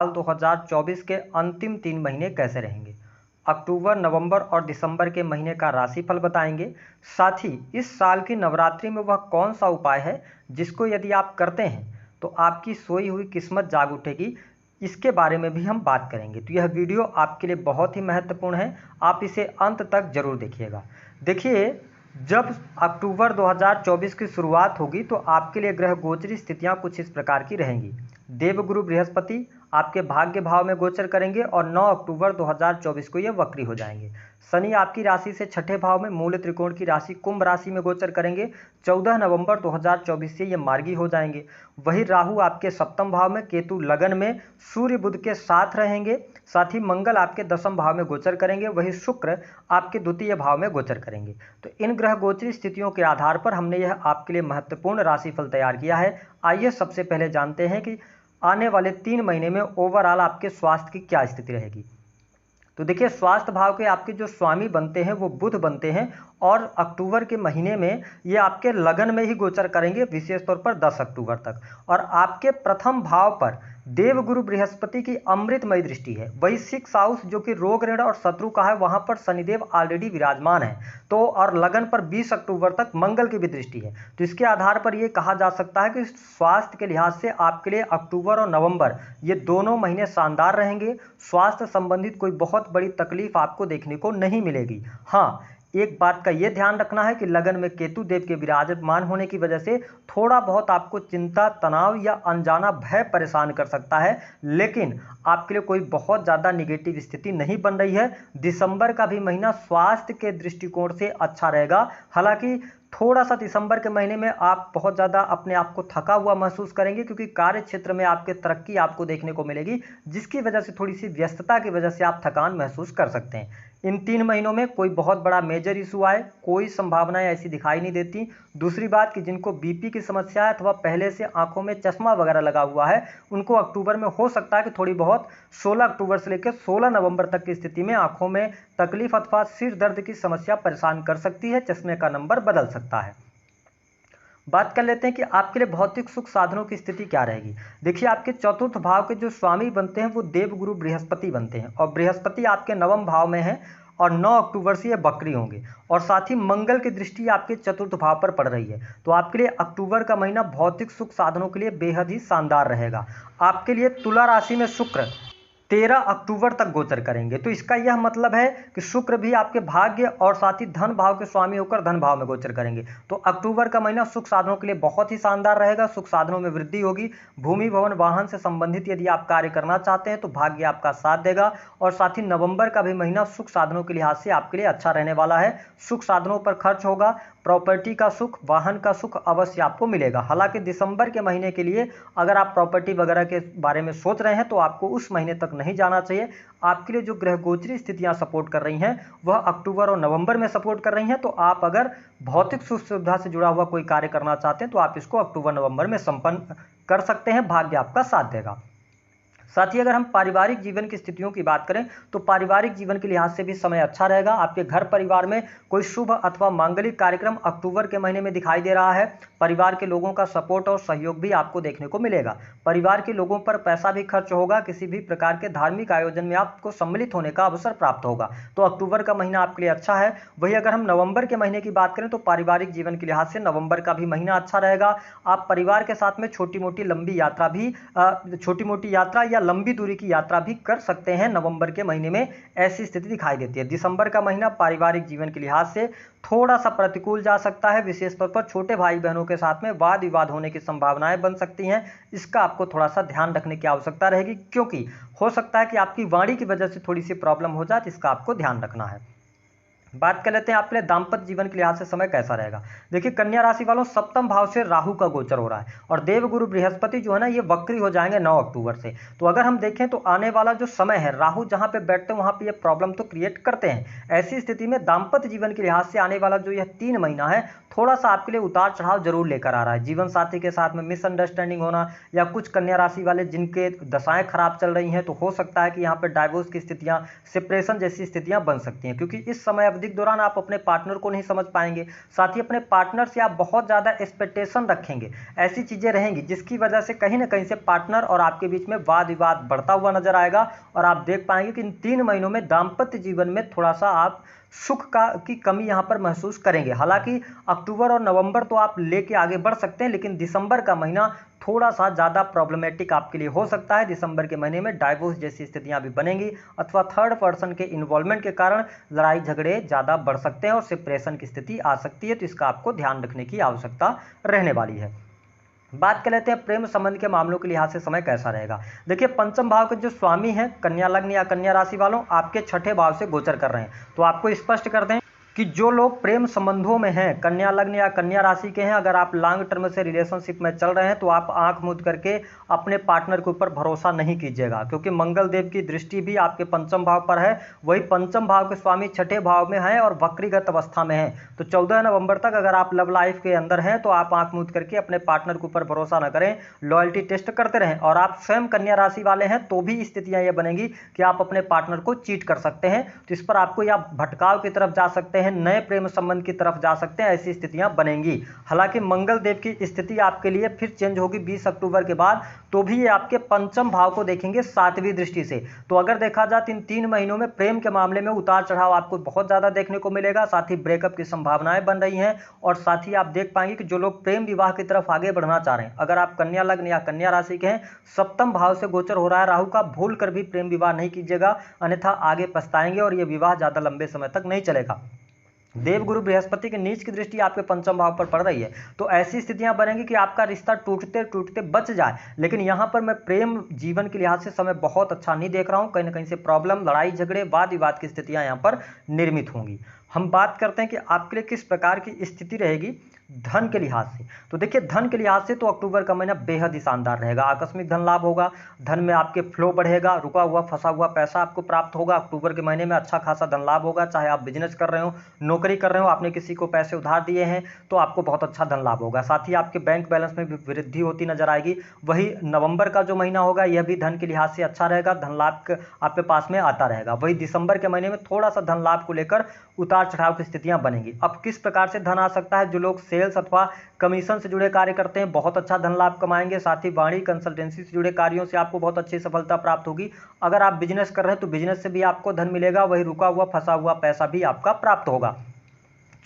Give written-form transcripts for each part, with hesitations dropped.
साल 2024 के अंतिम 3 महीने कैसे रहेंगे। अक्टूबर, नवंबर और दिसंबर के महीने का राशिफल बताएंगे। साथ ही इस साल की नवरात्रि में वह कौन सा उपाय है जिसको यदि आप करते हैं तो आपकी सोई हुई किस्मत जाग उठेगी, इसके बारे में भी हम बात करेंगे। तो यह वीडियो आपके लिए बहुत ही महत्वपूर्ण है, आप इसे अंत तक जरूर देखिएगा। देखिए, जब अक्टूबर 2024 की शुरुआत होगी तो आपके लिए ग्रह गोचरी स्थितियां कुछ इस प्रकार की रहेंगी। देवगुरु बृहस्पति आपके भाग्य भाव में गोचर करेंगे और 9 अक्टूबर 2024 को ये वक्री हो जाएंगे। शनि आपकी राशि से छठे भाव में मूल त्रिकोण की राशि कुंभ राशि में गोचर करेंगे। 14 नवंबर 2024 से ये मार्गी हो जाएंगे। वही राहु आपके सप्तम भाव में, केतु लगन में, सूर्य बुध के साथ रहेंगे। साथ ही मंगल आपके दसम भाव में गोचर करेंगे। वही शुक्र आपके द्वितीय भाव में गोचर करेंगे। तो इन ग्रह गोचरी स्थितियों के आधार पर हमने यह आपके लिए महत्वपूर्ण राशिफल तैयार किया है। आइए सबसे पहले जानते हैं कि आने वाले 3 महीने में ओवरऑल आपके स्वास्थ्य की क्या स्थिति रहेगी। तो देखिए, स्वास्थ्य भाव के आपके जो स्वामी बनते हैं वो बुध बनते हैं और अक्टूबर के महीने में ये आपके लगन में ही गोचर करेंगे, विशेष तौर पर 10 अक्टूबर तक। और आपके प्रथम भाव पर देवगुरु बृहस्पति की अमृतमयी दृष्टि है। वही 6 हाउस जो कि रोग, ऋण और शत्रु का है, वहां पर शनिदेव ऑलरेडी विराजमान है। तो और लगन पर 20 अक्टूबर तक मंगल की भी दृष्टि है। तो इसके आधार पर यह कहा जा सकता है कि स्वास्थ्य के लिहाज से आपके लिए अक्टूबर और नवंबर ये दोनों महीने शानदार रहेंगे। स्वास्थ्य संबंधित कोई बहुत बड़ी तकलीफ आपको देखने को नहीं मिलेगी। हाँ, एक बात का यह ध्यान रखना है कि लगन में केतु देव के विराजमान होने की वजह से थोड़ा बहुत आपको चिंता, तनाव या अनजाना भय परेशान कर सकता है, लेकिन आपके लिए कोई बहुत ज़्यादा निगेटिव स्थिति नहीं बन रही है। दिसंबर का भी महीना स्वास्थ्य के दृष्टिकोण से अच्छा रहेगा। हालांकि थोड़ा सा दिसंबर के महीने में आप बहुत ज़्यादा अपने आप को थका हुआ महसूस करेंगे, क्योंकि कार्य क्षेत्र में आपके तरक्की आपको देखने को मिलेगी, जिसकी वजह से थोड़ी सी व्यस्तता की वजह से आप थकान महसूस कर सकते हैं। इन 3 महीनों में कोई बहुत बड़ा मेजर इशू आए, कोई संभावनाएं ऐसी दिखाई नहीं देती। दूसरी बात कि जिनको बीपी की समस्या है अथवा पहले से आंखों में चश्मा वगैरह लगा हुआ है, उनको अक्टूबर में हो सकता है कि थोड़ी बहुत 16 अक्टूबर से लेकर 16 नवंबर तक की स्थिति में आंखों में तकलीफ अथवा सिर दर्द की समस्या परेशान कर सकती है। चश्मे का नंबर बदल सकता है। बात कर लेते हैं कि आपके लिए भौतिक सुख साधनों की स्थिति क्या रहेगी। देखिए, आपके चतुर्थ भाव के जो स्वामी बनते हैं वो देवगुरु बृहस्पति बनते हैं और बृहस्पति आपके नवम भाव में है और 9 अक्टूबर से ये बकरी होंगे। और साथ ही मंगल की दृष्टि आपके चतुर्थ भाव पर पड़ रही है। तो आपके लिए अक्टूबर का महीना भौतिक सुख साधनों के लिए बेहद ही शानदार रहेगा। आपके लिए तुला राशि में शुक्र 13 अक्टूबर तक गोचर करेंगे। तो इसका यह मतलब है कि शुक्र भी आपके भाग्य और साथ ही धन भाव के स्वामी होकर धन भाव में गोचर करेंगे। तो अक्टूबर का महीना सुख साधनों के लिए बहुत ही शानदार रहेगा। सुख साधनों में वृद्धि होगी। भूमि, भवन, वाहन से संबंधित यदि आप कार्य करना चाहते हैं तो भाग्य आपका साथ देगा। और साथ ही नवंबर का भी महीना सुख साधनों के लिहाज से आपके लिए अच्छा रहने वाला है। सुख साधनों पर खर्च होगा, प्रॉपर्टी का सुख, वाहन का सुख अवश्य आपको मिलेगा। हालांकि दिसंबर के महीने के लिए अगर आप प्रॉपर्टी वगैरह के बारे में सोच रहे हैं तो आपको उस महीने तक नहीं जाना चाहिए। आपके लिए जो ग्रह गोचरी स्थितियां सपोर्ट कर रही हैं वह अक्टूबर और नवंबर में सपोर्ट कर रही हैं। तो आप अगर भौतिक सुख सुविधा से जुड़ा हुआ कोई कार्य करना चाहते हैं तो आप इसको अक्टूबर नवंबर में संपन्न कर सकते हैं। भाग्य आपका साथ देगा। साथ ही अगर हम पारिवारिक जीवन की स्थितियों की बात करें तो पारिवारिक जीवन के लिहाज से भी समय अच्छा रहेगा। आपके घर परिवार में कोई शुभ अथवा मांगलिक कार्यक्रम अक्टूबर के महीने में दिखाई दे रहा है। परिवार के लोगों का सपोर्ट और सहयोग भी आपको देखने को मिलेगा। परिवार के लोगों पर पैसा भी खर्च होगा। किसी भी प्रकार के धार्मिक आयोजन में आपको सम्मिलित होने का अवसर प्राप्त होगा। तो अक्टूबर का महीना आपके लिए अच्छा है। वही अगर हम नवंबर के महीने की बात करें तो पारिवारिक जीवन के लिहाज से नवंबर का भी महीना अच्छा रहेगा। आप परिवार के साथ में छोटी मोटी यात्रा या लंबी दूरी की यात्रा भी कर सकते हैं। नवंबर के महीने में ऐसी स्थिति दिखाई देती है। दिसंबर का महीना पारिवारिक जीवन के लिहाज से थोड़ा सा प्रतिकूल जा सकता है। विशेष तौर पर छोटे भाई बहनों के साथ में वाद विवाद होने की संभावनाएं बन सकती हैं। इसका आपको थोड़ा सा ध्यान रखने की आवश्यकता रहेगी, क्योंकि हो सकता है कि आपकी वाणी की वजह से थोड़ी सी प्रॉब्लम हो जाए। इसका आपको ध्यान रखना है। बात कर लेते हैं आपके लिए दाम्पत्य जीवन के लिहाज से समय कैसा रहेगा। देखिए, कन्या राशि वालों, सप्तम भाव से राहु का गोचर हो रहा है और देवगुरु बृहस्पति जो है ना ये वक्री हो जाएंगे 9 अक्टूबर से। तो अगर हम देखें तो आने वाला जो समय है, राहु जहां पे बैठते हैं वहां पे ये प्रॉब्लम तो क्रिएट करते हैं। ऐसी स्थिति में दाम्पत्य जीवन के लिहाज से आने वाला जो यह 3 महीना है थोड़ा सा आपके लिए उतार चढ़ाव जरूर लेकर आ रहा है। जीवन साथी के साथ में मिसअंडरस्टैंडिंग होना या कुछ कन्या राशि वाले जिनके दशाएं खराब चल रही हैं तो हो सकता है कि यहाँ पे डाइवोर्स की स्थितियां, सेपरेशन जैसी स्थितियां बन सकती हैं, क्योंकि इस समय अवधि अवधि के दौरान आप अपने पार्टनर को नहीं समझ पाएंगे, साथ ही अपने पार्टनर से आप बहुत ज़्यादा एक्सपेक्टेशन रखेंगे। ऐसी चीज़ें रहेंगी जिसकी वजह से कहीं ना कहीं से पार्टनर और आपके बीच में वाद विवाद बढ़ता हुआ नजर आएगा और आप देख पाएंगे कि इन 3 महीनों में दाम्पत्य जीवन में थोड़ा सा आप सुख की कमी यहां पर महसूस करेंगे। हालांकि अक्टूबर और नवंबर तो आप लेके आगे बढ़ सकते हैं, लेकिन दिसंबर का महीना थोड़ा सा ज़्यादा प्रॉब्लमेटिक आपके लिए हो सकता है। दिसंबर के महीने में डाइवोर्स जैसी स्थितियां भी बनेंगी अथवा थर्ड पर्सन के इन्वॉल्वमेंट के कारण लड़ाई झगड़े ज़्यादा बढ़ सकते हैं और सेपरेशन की स्थिति आ सकती है, तो इसका आपको ध्यान रखने की आवश्यकता रहने वाली है। बात कर लेते हैं प्रेम संबंध के मामलों के लिहाज से समय कैसा रहेगा। देखिए, पंचम भाव के जो स्वामी हैं कन्या लग्न या कन्या राशि वालों, आपके छठे भाव से गोचर कर रहे हैं। तो आपको स्पष्ट कर दें कि जो लोग प्रेम संबंधों में हैं, कन्या लग्न या कन्या राशि के हैं, अगर आप लॉन्ग टर्म से रिलेशनशिप में चल रहे हैं तो आप आंख मूंद करके अपने पार्टनर के ऊपर भरोसा नहीं कीजिएगा, क्योंकि मंगल देव की दृष्टि भी आपके पंचम भाव पर है। वही पंचम भाव के स्वामी छठे भाव में है और वक्रीगत अवस्था में है। तो 14 नवंबर तक अगर आप लव लाइफ के अंदर हैं तो आप आंख मूंद करके अपने पार्टनर के ऊपर भरोसा न करें, लॉयल्टी टेस्ट करते रहें। और आप स्वयं कन्या राशि वाले हैं तो भी स्थितियां ये बनेंगी कि आप अपने पार्टनर को चीट कर सकते हैं, तो इस पर आपको या भटकाव की तरफ जा सकते हैं, नए प्रेम संबंध की तरफ जा सकते हैं, ऐसी स्थितियां बनेंगी। हालांकि मंगल देव की स्थिति आपके लिए फिर चेंज होगी 20 अक्टूबर के बाद, तो भी ये आपके पंचम भाव को देखेंगे 7वीं दृष्टि से। तो अगर देखा जाए तो इन 3 महीनों में प्रेम के मामले में उतार चढ़ाव आपको बहुत ज्यादा देखने को मिलेगा, साथ ही ब्रेकअप की संभावनाएं बन रही हैं। और साथ ही आप देख पाएंगे कि जो लोग प्रेम विवाह की तरफ आगे बढ़ना चाह रहे हैं, अगर आप कन्या लग्न या कन्या राशि के हैं, सप्तम भाव से गोचर हो रहा है राहु का, भूल कर भी प्रेम विवाह नहीं कीजिएगा, अन्यथा आगे पछताएंगे और यह विवाह ज्यादा लंबे समय तक नहीं चलेगा। देवगुरु बृहस्पति की नीच की दृष्टि आपके पंचम भाव पर पड़ रही है, तो ऐसी स्थितियां बनेंगी कि आपका रिश्ता टूटते टूटते बच जाए। लेकिन यहां पर मैं प्रेम जीवन के लिहाज से समय बहुत अच्छा नहीं देख रहा हूं, कहीं ना कहीं से प्रॉब्लम, लड़ाई झगड़े, वाद विवाद की स्थितियां यहां पर निर्मित होंगी। हम बात करते हैं कि आपके लिए किस प्रकार की स्थिति रहेगी धन के लिहाज से। तो देखिए, धन के लिहाज से तो अक्टूबर का महीना बेहद ही शानदार रहेगा। आकस्मिक धन लाभ होगा, धन में आपके फ्लो बढ़ेगा, रुका हुआ फंसा हुआ पैसा आपको प्राप्त होगा। अक्टूबर के महीने में अच्छा खासा धन लाभ होगा, चाहे आप बिजनेस कर रहे हो, नौकरी कर रहे हो, आपने किसी को पैसे उधार दिए हैं तो आपको बहुत अच्छा धन लाभ होगा। साथ ही आपके बैंक बैलेंस में भी वृद्धि होती नजर आएगी। वही नवंबर का जो महीना होगा यह भी धन के लिहाज से अच्छा रहेगा, धन लाभ आपके पास में आता रहेगा। वही दिसंबर के महीने में थोड़ा सा धन लाभ को लेकर उतार चढ़ाव की स्थितियां बनेगी। अब किस प्रकार से धन आ सकता है, जो लोग सेल्स अथवा कमीशन से जुड़े कार्य करते हैं बहुत अच्छा धन लाभ कमाएंगे। साथ ही वाणी कंसल्टेंसी से जुड़े कार्यों से आपको बहुत अच्छी सफलता प्राप्त होगी। अगर आप बिजनेस कर रहे हैं तो बिजनेस से भी आपको धन मिलेगा, वही रुका हुआ फंसा हुआ पैसा भी आपका प्राप्त होगा।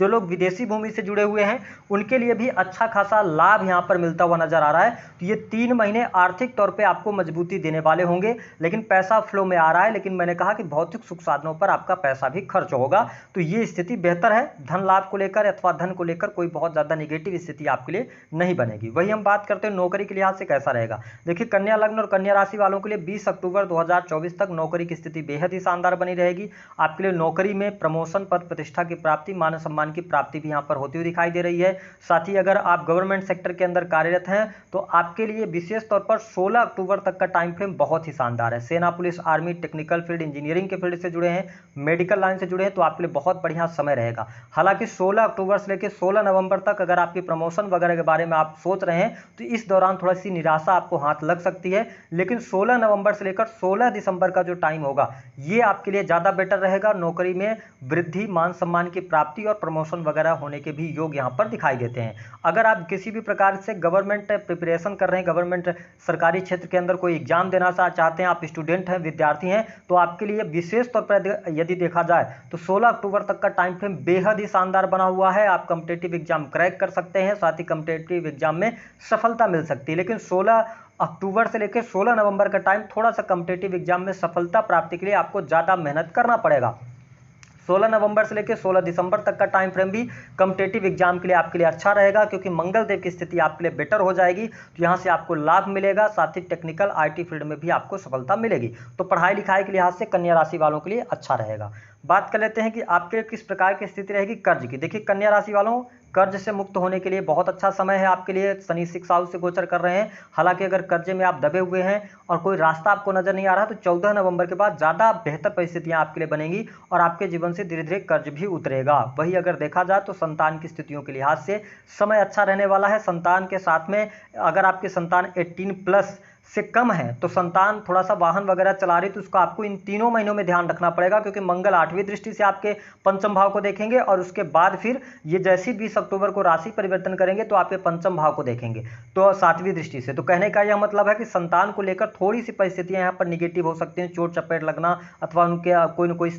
जो लोग विदेशी भूमि से जुड़े हुए हैं उनके लिए भी अच्छा खासा लाभ यहां पर मिलता हुआ नजर आ रहा है। तो ये 3 महीने आर्थिक तौर पे आपको मजबूती देने वाले होंगे, लेकिन पैसा फ्लो में आ रहा है, लेकिन मैंने कहा कि भौतिक सुख साधनों पर आपका पैसा भी खर्च होगा। तो ये स्थिति बेहतर है, धन लाभ को लेकर अथवा धन को लेकर कोई बहुत ज्यादा निगेटिव स्थिति आपके लिए नहीं बनेगी। वही हम बात करते हैं नौकरी के लिहाज से कैसा रहेगा। देखिए, कन्या लग्न और कन्या राशि वालों के लिए 20 अक्टूबर 2024 तक नौकरी की स्थिति बेहद ही शानदार बनी रहेगी। आपके लिए नौकरी में प्रमोशन, पद प्रतिष्ठा की प्राप्ति, मान सम्मान की प्राप्ति भी यहां पर होती हुई दिखाई दे रही है। साथ ही अगर आप गवर्नमेंट सेक्टर के अंदर कार्यरत हैं तो आपके लिए विशेष तौर पर 16 अक्टूबर तक का टाइम फ्रेम बहुत ही शानदार है। सेना, police, army, technical field, engineering के फील्ड से जुड़े हैं, मेडिकल लाइन से जुड़े हैं तो आपके लिए बहुत बढ़िया समय रहेगा। हालांकि 16 अक्टूबर से लेकर 16 नवंबर तक अगर आपकी प्रमोशन वगैरह के बारे में आप सोच रहे हैं तो इस दौरान थोड़ी सी निराशा आपको हाथ लग सकती है। लेकिन 16 नवंबर से लेकर 16 दिसंबर का जो टाइम होगा ये आपके लिए ज्यादा बेटर रहेगा। नौकरी में वृद्धि, मान सम्मान की प्राप्ति और प्रमोशन वगैरह होने के भी योग यहां पर दिखाई देते हैं। अगर आप किसी भी प्रकार से गवर्नमेंट प्रिपरेशन कर रहे हैं, गवर्नमेंट सरकारी क्षेत्र के अंदर कोई एग्जाम देना चाहते हैं, आप स्टूडेंट हैं, विद्यार्थी हैं, तो आपके लिए विशेष तौर पर यदि देखा जाए तो 16 अक्टूबर तक का टाइम फ्रेम बेहद ही शानदार बना हुआ है। आप कॉम्पिटिटिव एग्जाम क्रैक कर सकते हैं, साथ ही कॉम्पिटिटिव एग्जाम में सफलता मिल सकती है। लेकिन 16 अक्टूबर से लेकर 16 नवंबर का टाइम थोड़ा सा कॉम्पिटिटिव एग्जाम में सफलता प्राप्ति के लिए आपको ज्यादा मेहनत करना पड़ेगा। 16 नवंबर से लेकर 16 दिसंबर तक का टाइम फ्रेम भी कॉम्पिटिटिव एग्जाम के लिए आपके लिए अच्छा रहेगा, क्योंकि मंगल देव की स्थिति आपके लिए बेटर हो जाएगी। तो यहां से आपको लाभ मिलेगा, साथ ही टेक्निकल आईटी फील्ड में भी आपको सफलता मिलेगी। तो पढ़ाई लिखाई के लिहाज से कन्या राशि वालों के लिए अच्छा रहेगा। बात कर लेते हैं कि आपके किस प्रकार की स्थिति रहेगी कर्ज की। देखिए, कन्या राशि वालों, कर्ज से मुक्त होने के लिए बहुत अच्छा समय है आपके लिए। शनि 6 हाउस से गोचर कर रहे हैं। हालांकि अगर कर्जे में आप दबे हुए हैं और कोई रास्ता आपको नजर नहीं आ रहा तो 14 नवंबर के बाद ज्यादा बेहतर परिस्थितियां आपके लिए बनेंगी और आपके जीवन से धीरे धीरे कर्ज भी उतरेगा। वही अगर देखा जाए तो संतान की स्थितियों के लिहाज से समय अच्छा रहने वाला है। संतान के साथ में अगर आपके संतान 18+ से कम है तो संतान थोड़ा सा वाहन वगैरह चला रही तो उसको आपको इन तीनों महीनों में ध्यान रखना पड़ेगा, क्योंकि मंगल 8वीं दृष्टि से आपके पंचम भाव को देखेंगे और उसके बाद फिर ये जैसे 20 अक्टूबर को राशि परिवर्तन करेंगे तो आपके पंचम भाव को देखेंगे तो 7वीं दृष्टि से। तो कहने का यह मतलब है कि संतान को लेकर थोड़ी सी परिस्थितियां यहाँ पर निगेटिव हो सकती हैं, चोट चपेट लगना अथवा उनके कोई न कोई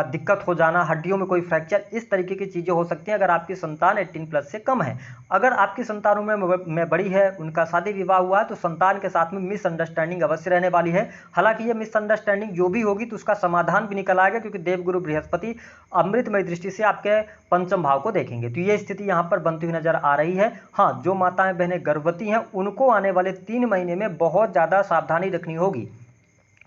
दिक्कत हो जाना, हड्डियों में कोई फ्रैक्चर, इस तरीके की चीजें हो सकती हैं अगर आपकी संतान 18+ से कम है। अगर आपकी संतानों में बड़ी है, उनका शादी विवाह हुआ है, तो संतान के साथ में मिसअंडरस्टैंडिंग अवश्य रहने वाली है। हालांकि ये मिसअंडरस्टैंडिंग जो भी होगी तो उसका समाधान भी निकल आएगा, क्योंकि देवगुरु बृहस्पति अमृतमय दृष्टि से आपके पंचम भाव को देखेंगे। तो ये स्थिति यहाँ पर बनती हुई नजर आ रही है। हाँ, जो माताएं बहनें गर्भवती हैं उनको आने वाले 3 महीने में बहुत ज्यादा सावधानी रखनी होगी,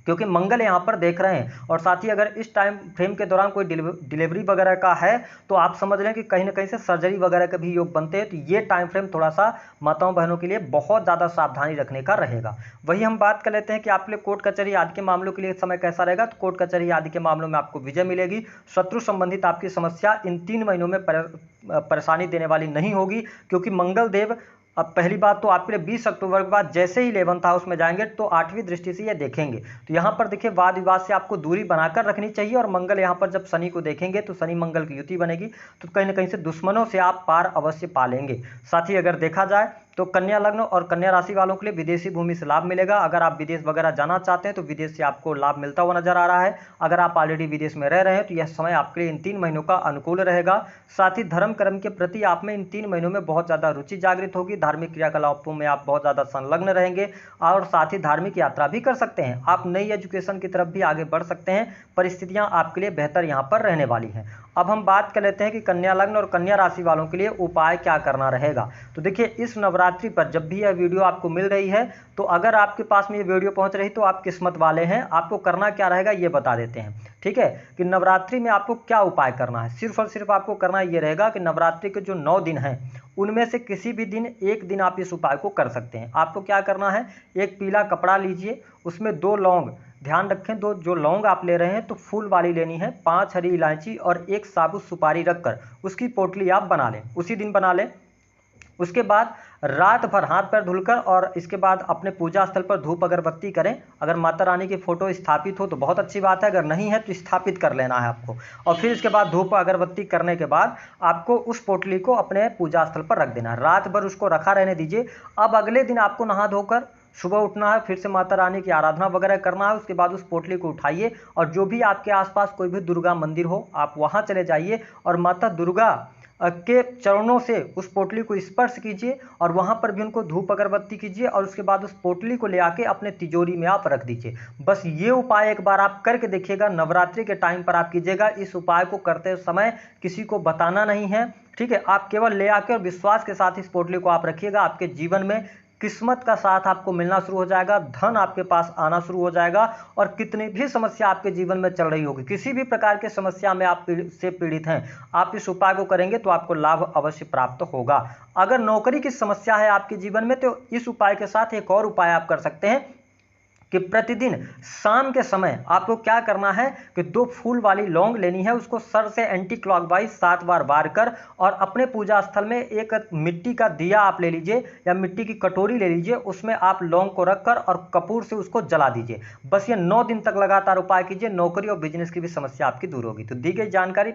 क्योंकि मंगल यहाँ पर देख रहे हैं। और साथ ही अगर इस टाइम फ्रेम के दौरान कोई डिलीवरी वगैरह का है तो आप समझ लें कि कहीं ना कहीं से सर्जरी वगैरह के भी योग बनते हैं। तो ये टाइम फ्रेम थोड़ा सा माताओं बहनों के लिए बहुत ज़्यादा सावधानी रखने का रहेगा। वही हम बात कर लेते हैं कि आपके लिए कोर्ट कचहरी आदि के मामलों के लिए समय कैसा रहेगा। तो कोर्ट कचहरी आदि के मामलों में आपको विजय मिलेगी। शत्रु संबंधित आपकी समस्या इन 3 महीनों में परेशानी देने वाली नहीं होगी, क्योंकि मंगल देव अब पहली बात तो आपके लिए 20 अक्टूबर के बाद जैसे ही 11th हाउस में जाएंगे तो 8वीं दृष्टि से ये देखेंगे। तो यहाँ पर देखिए वाद विवाद से आपको दूरी बनाकर रखनी चाहिए। और मंगल यहाँ पर जब शनि को देखेंगे तो शनि मंगल की युति बनेगी, तो कहीं ना कहीं से दुश्मनों से आप पार अवश्य पालेंगे। साथ ही अगर देखा जाए तो कन्या लग्न और कन्या राशि वालों के लिए विदेशी भूमि से लाभ मिलेगा। अगर आप विदेश वगैरह जाना चाहते हैं तो विदेश से आपको लाभ मिलता हुआ नजर आ रहा है। अगर आप ऑलरेडी विदेश में रह रहे हैं तो यह समय आपके लिए इन 3 महीनों का अनुकूल रहेगा। साथ ही धर्म कर्म के प्रति आप में इन 3 महीनों में बहुत ज्यादा रुचि जागृत होगी। धार्मिक क्रियाकलापों में आप बहुत ज्यादा संलग्न रहेंगे और साथ ही धार्मिक यात्रा भी कर सकते हैं। आप नई एजुकेशन की तरफ भी आगे बढ़ सकते हैं। परिस्थितियां आपके लिए बेहतर यहाँ पर रहने वाली हैं। अब हम बात कर लेते हैं कि कन्या लग्न और कन्या राशि वालों के लिए उपाय क्या करना रहेगा। तो देखिए इस नवरात्रि पर जब भी यह वीडियो आपको मिल रही है तो अगर आपके पास में ये वीडियो पहुंच रही तो आप किस्मत वाले हैं। आपको करना क्या रहेगा ये बता देते हैं, ठीक है, कि नवरात्रि में आपको क्या उपाय करना है। सिर्फ और सिर्फ आपको करना ये रहेगा कि नवरात्रि के जो 9 दिन हैं उनमें से किसी भी दिन एक दिन आप इस उपाय को कर सकते हैं। आपको क्या करना है, एक पीला कपड़ा लीजिए, उसमें 2 लौंग, ध्यान रखें दो जो लौंग आप ले रहे हैं तो फूल वाली लेनी है, 5 हरी इलायची और 1 साबुत सुपारी रखकर उसकी पोटली आप बना लें, उसी दिन बना लें। उसके बाद रात भर हाथ पैर धुलकर और इसके बाद अपने पूजा स्थल पर धूप अगरबत्ती करें। अगर माता रानी की फोटो स्थापित हो तो बहुत अच्छी बात है, अगर नहीं है तो स्थापित कर लेना है आपको। और फिर इसके बाद धूप अगरबत्ती करने के बाद आपको उस पोटली को अपने पूजा स्थल पर रख देना है, रात भर उसको रखा रहने दीजिए। अब अगले दिन आपको नहा धोकर सुबह उठना है, फिर से माता रानी की आराधना वगैरह करना है। उसके बाद उस पोटली को उठाइए और जो भी आपके आसपास कोई भी दुर्गा मंदिर हो आप वहां चले जाइए और माता दुर्गा के चरणों से उस पोटली को स्पर्श कीजिए और वहां पर भी उनको धूप अगरबत्ती कीजिए और उसके बाद उस पोटली को ले आके अपने तिजोरी में आप रख दीजिए। बस ये उपाय एक बार आप करके देखिएगा, नवरात्रि के टाइम पर आप कीजिएगा। इस उपाय को करते समय किसी को बताना नहीं है, ठीक है, आप केवल ले आके और विश्वास के साथ इस पोटली को आप रखिएगा। आपके जीवन में किस्मत का साथ आपको मिलना शुरू हो जाएगा, धन आपके पास आना शुरू हो जाएगा और कितनी भी समस्या आपके जीवन में चल रही होगी, किसी भी प्रकार की समस्या में आप से पीड़ित हैं, आप इस उपाय को करेंगे तो आपको लाभ अवश्य प्राप्त होगा। अगर नौकरी की समस्या है आपके जीवन में तो इस उपाय के साथ एक और उपाय आप कर सकते हैं कि प्रतिदिन शाम के समय आपको क्या करना है कि 2 फूल वाली लौंग लेनी है, उसको सर से एंटी क्लॉकवाइज 7 बार वार कर और अपने पूजा स्थल में एक मिट्टी का दिया आप ले लीजिए या मिट्टी की कटोरी ले लीजिए, उसमें आप लौंग को रखकर और कपूर से उसको जला दीजिए। बस ये 9 दिन तक लगातार उपाय कीजिए, नौकरी और बिजनेस की भी समस्या आपकी दूर होगी। तो दी गई जानकारी